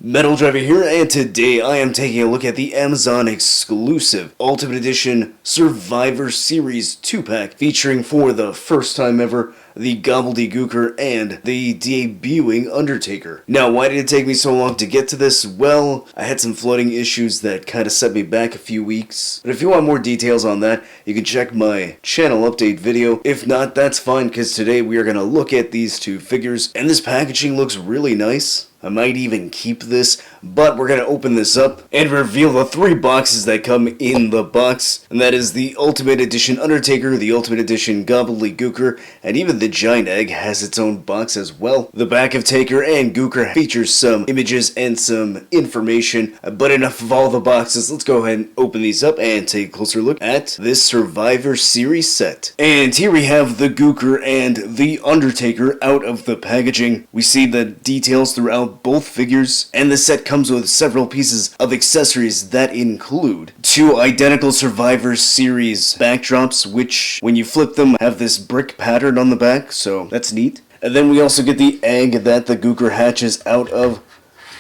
Metal Driver here, and today I am taking a look at the Amazon exclusive Ultimate Edition Survivor Series 2-pack featuring for the first time ever the Gobbledy Gooker and the debuting Undertaker. Now, why did it take me so long to get to this? Well, I had some flooding issues that kind of set me back a few weeks. But if you want more details on that, you can check my channel update video. If not, that's fine, because today we are going to look at these two figures, and this packaging looks really nice. I might even keep this, but we're going to open this up and reveal the 3 boxes that come in the box. And that is the Ultimate Edition Undertaker, the Ultimate Edition Gobbledy Gooker, and even the Giant Egg has its own box as well. The back of Taker and Gooker features some images and some information, but enough of all the boxes. Let's go ahead and open these up and take a closer look at this Survivor Series set. And here we have the Gooker and the Undertaker out of the packaging. We see the details throughout both figures, and the set comes with several pieces of accessories that include 2 identical Survivor Series backdrops, which when you flip them have this brick pattern on the back, so that's neat. And then we also get the egg that the Gooker hatches out of,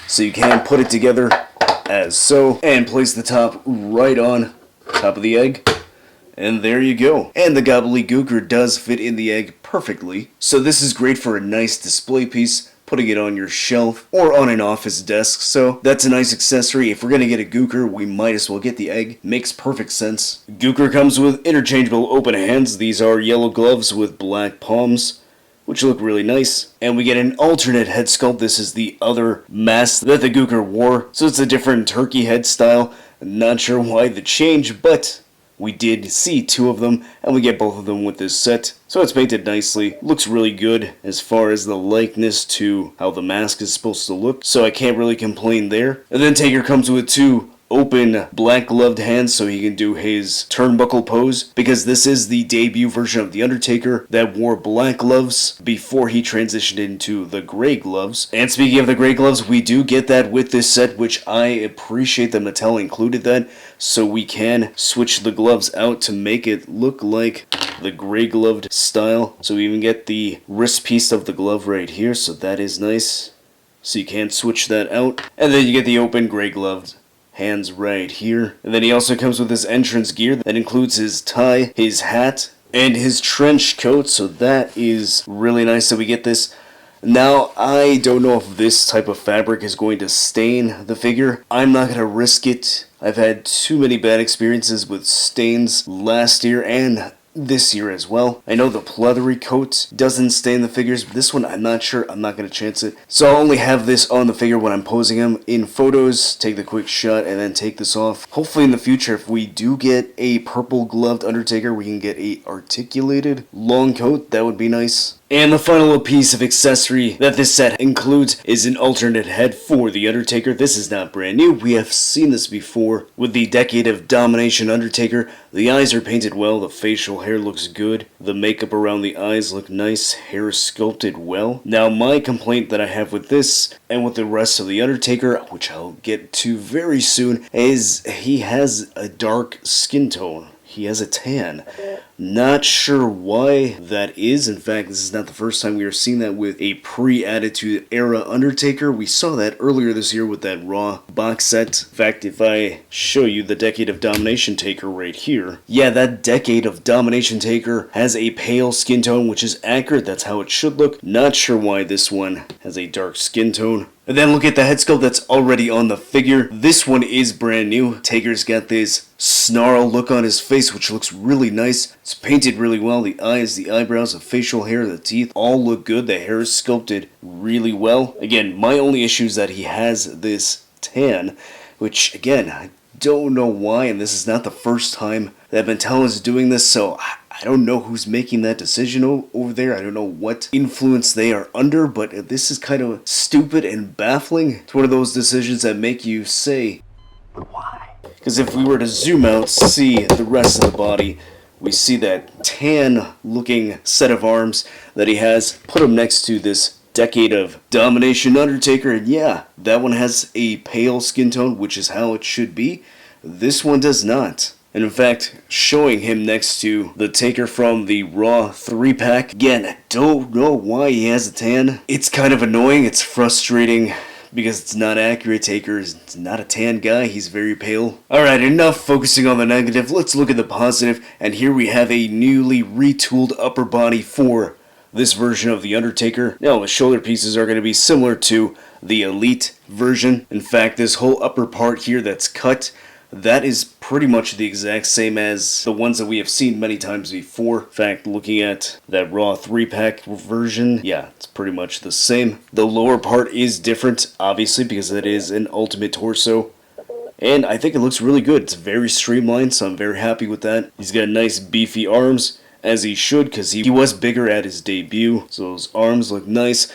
so you can put it together as so, and place the top right on top of the egg. And there you go. And the Gobbledy Gooker does fit in the egg perfectly, so this is great for a nice display piece, putting it on your shelf or on an office desk, so that's a nice accessory. If we're gonna get a Gooker, we might as well get the egg. Makes perfect sense. Gooker comes with interchangeable open hands. These are yellow gloves with black palms, which look really nice. And we get an alternate head sculpt. This is the other mask that the Gooker wore, so it's a different turkey head style. Not sure why the change, but we did see 2 of them, and we get both of them with this set. So it's painted nicely. Looks really good as far as the likeness to how the mask is supposed to look, so I can't really complain there. And then Taker comes with 2 open black gloved hands so he can do his turnbuckle pose, because this is the debut version of the Undertaker that wore black gloves before he transitioned into the gray gloves. And speaking of the gray gloves, we do get that with this set, which I appreciate that Mattel included that, so we can switch the gloves out to make it look like the gray gloved style. So we even get the wrist piece of the glove right here, so that is nice. So you can switch that out, and then you get the open gray gloved hands right here. And then he also comes with his entrance gear that includes his tie, his hat, and his trench coat, so that is really nice that we get this. Now, I don't know if this type of fabric is going to stain the figure. I'm not going to risk it. I've had too many bad experiences with stains last year and this year as well. I know the pleathery coat doesn't stain the figures, but this one I'm not sure. I'm not going to chance it. So I'll only have this on the figure when I'm posing him in photos, take the quick shot, and then take this off. Hopefully in the future, if we do get a purple gloved Undertaker, we can get a articulated long coat. That would be nice. And the final piece of accessory that this set includes is an alternate head for the Undertaker. This is not brand new. We have seen this before with the Decade of Domination Undertaker. The eyes are painted well, the facial hair looks good, the makeup around the eyes look nice, hair is sculpted well. Now, my complaint that I have with this and with the rest of the Undertaker, which I'll get to very soon, is he has a dark skin tone. He has a tan. Not sure why that is. In fact, this is not the first time we are seeing that with a pre-Attitude Era Undertaker. We saw that earlier this year with that Raw box set. In fact, if I show you the Decade of Domination Taker right here, yeah, that Decade of Domination Taker has a pale skin tone, which is accurate. That's how it should look. Not sure why this one has a dark skin tone. And then look at the head sculpt that's already on the figure. This one is brand new. Taker's got this snarl look on his face, which looks really nice. It's painted really well. The eyes, the eyebrows, the facial hair, the teeth all look good. The hair is sculpted really well. Again, my only issue is that he has this tan, which again, I don't know why, and this is not the first time that Mattel is doing this, so I don't know who's making that decision over there. I don't know what influence they are under, but this is kind of stupid and baffling. It's one of those decisions that make you say, why? Because if we were to zoom out, see the rest of the body, we see that tan-looking set of arms that he has. Put him next to this Decade of Domination Undertaker, and yeah, that one has a pale skin tone, which is how it should be. This one does not. And in fact, showing him next to the Taker from the Raw 3-pack, again, I don't know why he has a tan. It's kind of annoying, it's frustrating, because it's not accurate. Taker is not a tan guy, he's very pale. Alright, enough focusing on the negative, let's look at the positive, and here we have a newly retooled upper body for this version of the Undertaker. Now, the shoulder pieces are going to be similar to the Elite version. In fact, this whole upper part here that's cut, that is pretty much the exact same as the ones that we have seen many times before. In fact, looking at that Raw 3-pack version, yeah, it's pretty much the same. The lower part is different, obviously, because it is an Ultimate Torso. And I think it looks really good. It's very streamlined, so I'm very happy with that. He's got nice beefy arms, as he should, because he was bigger at his debut. So those arms look nice.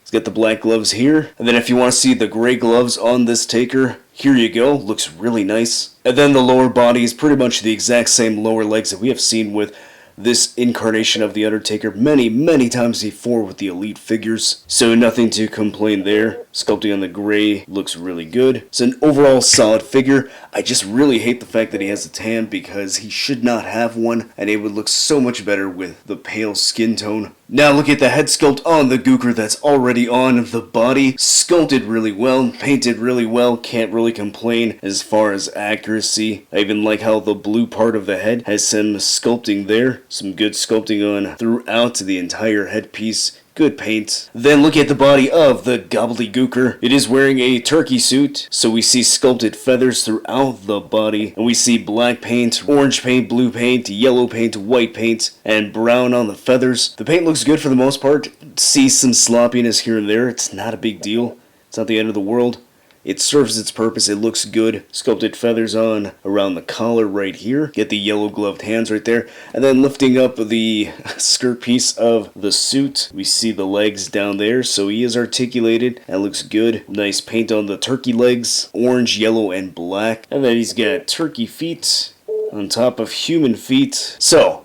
He's got the black gloves here. And then if you want to see the gray gloves on this Taker, here you go. Looks really nice. And then the lower body is pretty much the exact same lower legs that we have seen with this incarnation of the Undertaker many times before with the Elite figures. So nothing to complain there. Sculpting on the gray looks really good. It's an overall solid figure. I just really hate the fact that he has a tan because he should not have one, and it would look so much better with the pale skin tone. Now look at the head sculpt on the Gooker that's already on the body. Sculpted really well, painted really well, can't really complain as far as accuracy. I even like how the blue part of the head has some sculpting there. Some good sculpting on throughout the entire headpiece. Good paint. Then look at the body of the Gobbledy Gooker. It is wearing a turkey suit, so we see sculpted feathers throughout the body. And we see black paint, orange paint, blue paint, yellow paint, white paint, and brown on the feathers. The paint looks good for the most part. See some sloppiness here and there. It's not a big deal. It's not the end of the world. It serves its purpose, it looks good. Sculpted feathers on around the collar right here. Get the yellow gloved hands right there. And then lifting up the skirt piece of the suit, we see the legs down there. So he is articulated and looks good. Nice paint on the turkey legs. Orange, yellow, and black. And then he's got turkey feet on top of human feet. So,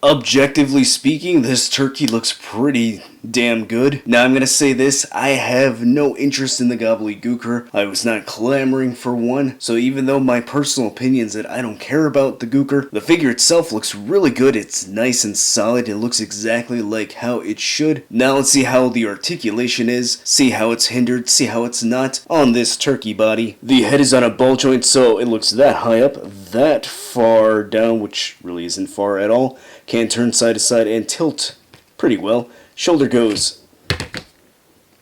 objectively speaking, this turkey looks pretty damn good. Now I'm gonna say this, I have no interest in the Gobbledy Gooker. I was not clamoring for one, so even though my personal opinion is that I don't care about the Gooker, the figure itself looks really good. It's nice and solid. It looks exactly like how it should. Now let's see how the articulation is, see how it's hindered, see how it's not on this turkey body. The head is on a ball joint, so it looks that high up, that far down, which really isn't far at all. Can turn side to side and tilt pretty well. Shoulder goes,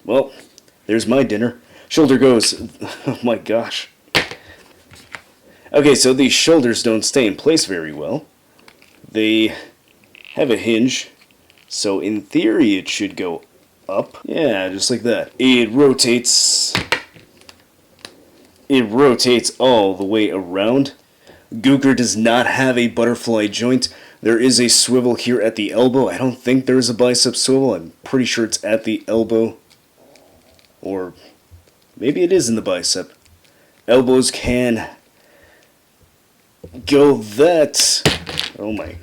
well, there's my dinner. Shoulder goes, oh my gosh. Okay, so these shoulders don't stay in place very well. They have a hinge, so in theory it should go up. Yeah, just like that. It rotates all the way around. Gooker does not have a butterfly joint. There is a swivel here at the elbow. I don't think there's a bicep swivel. I'm pretty sure it's at the elbow. Or maybe it is in the bicep. Elbows can go that... Oh my.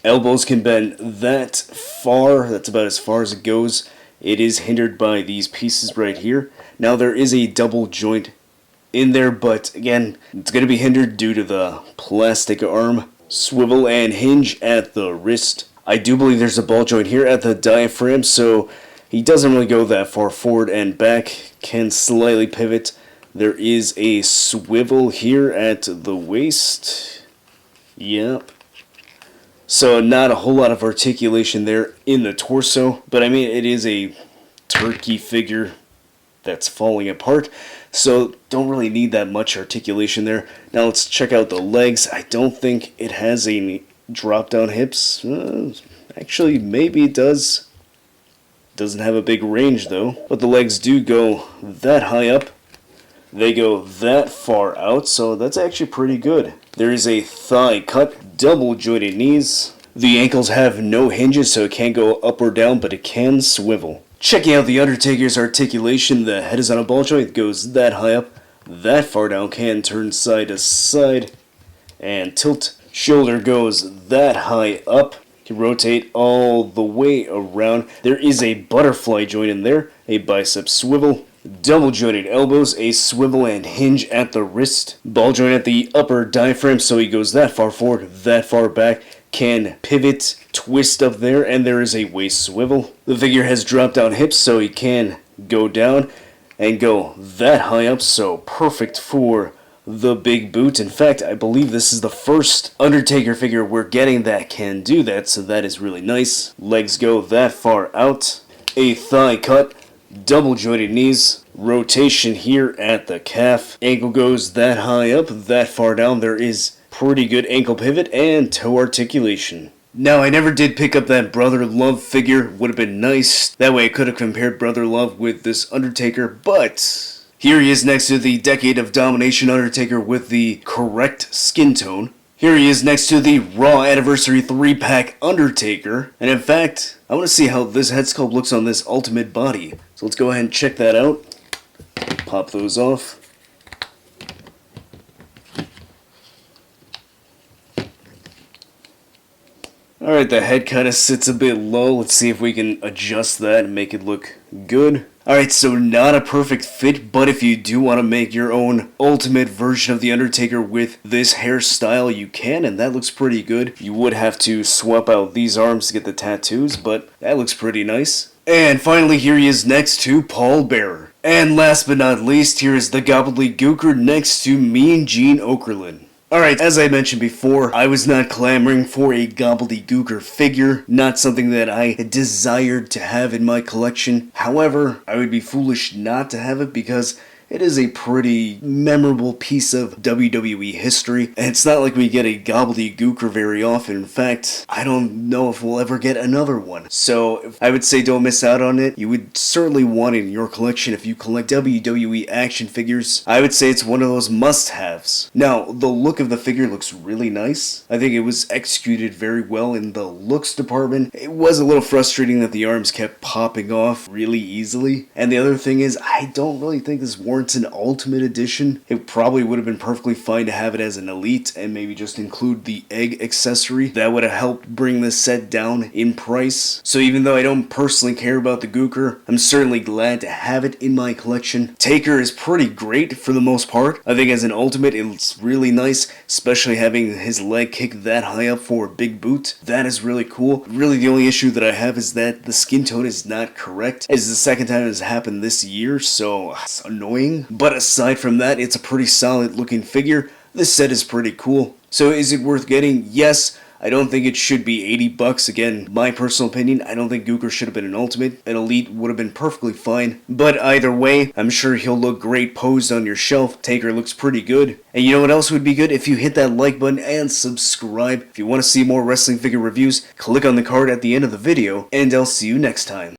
Elbows can bend that far. That's about as far as it goes. It is hindered by these pieces right here. Now there is a double joint in there, but again, it's going to be hindered due to the plastic arm. Swivel and hinge at the wrist. I do believe there's a ball joint here at the diaphragm, so he doesn't really go that far forward and back. Can slightly pivot. There is a swivel here at the waist. Yep. So not a whole lot of articulation there in the torso, but I mean it is a turkey figure that's falling apart, so don't really need that much articulation there. Now let's check out the legs. I don't think it has any drop down hips. Actually, maybe it does. Doesn't have a big range though, but the legs do go that high up. They go that far out, so that's actually pretty good. There is a thigh cut, double jointed knees. The ankles have no hinges, so it can't go up or down, but it can swivel. Checking out the Undertaker's articulation, the head is on a ball joint, goes that high up, that far down, can turn side to side, and tilt. Shoulder goes that high up, can rotate all the way around. There is a butterfly joint in there, a bicep swivel, double jointed elbows, a swivel and hinge at the wrist, ball joint at the upper diaphragm, so he goes that far forward, that far back, can pivot, twist up there, and there is a waist swivel. The figure has drop down hips, so he can go down and go that high up, so perfect for the big boot. In fact, I believe this is the first Undertaker figure we're getting that can do that, so that is really nice. Legs go that far out, a thigh cut, double jointed knees, rotation here at the calf, ankle goes that high up, that far down. There is pretty good ankle pivot and toe articulation. Now, I never did pick up that Brother Love figure. Would have been nice. That way I could have compared Brother Love with this Undertaker, but here he is next to the Decade of Domination Undertaker with the correct skin tone. Here he is next to the Raw Anniversary 3-pack Undertaker. And in fact, I want to see how this head sculpt looks on this Ultimate body. So let's go ahead and check that out. Pop those off. Alright, the head kind of sits a bit low. Let's see if we can adjust that and make it look good. Alright, so not a perfect fit, but if you do want to make your own ultimate version of The Undertaker with this hairstyle, you can, and that looks pretty good. You would have to swap out these arms to get the tattoos, but that looks pretty nice. And finally, here he is next to Paul Bearer. And last but not least, here is the Gobbledy Gooker next to Mean Gene Okerlund. Alright, as I mentioned before, I was not clamoring for a Gobbledy Gooker figure, not something that I desired to have in my collection. However, I would be foolish not to have it because it is a pretty memorable piece of WWE history, and it's not like we get a Gobbledy Gooker very often. In fact, I don't know if we'll ever get another one. So, I would say don't miss out on it. You would certainly want it in your collection if you collect WWE action figures. I would say it's one of those must-haves. Now, the look of the figure looks really nice. I think it was executed very well in the looks department. It was a little frustrating that the arms kept popping off really easily. And the other thing is, I don't really think this warrants an Ultimate Edition. It probably would have been perfectly fine to have it as an Elite and maybe just include the egg accessory. That would have helped bring this set down in price. So even though I don't personally care about the Gooker, I'm certainly glad to have it in my collection. Taker is pretty great for the most part. I think as an Ultimate, it's really nice, especially having his leg kick that high up for a big boot. That is really cool. Really, the only issue that I have is that the skin tone is not correct. It's the second time it has happened this year, so it's annoying. But aside from that, it's a pretty solid looking figure. This set is pretty cool. So is it worth getting? Yes. I don't think it should be $80. Again, my personal opinion, I don't think Gooker should have been an Ultimate. An Elite would have been perfectly fine. But either way, I'm sure he'll look great posed on your shelf. Taker looks pretty good. And you know what else would be good? If you hit that like button and subscribe. If you want to see more wrestling figure reviews, click on the card at the end of the video, and I'll see you next time.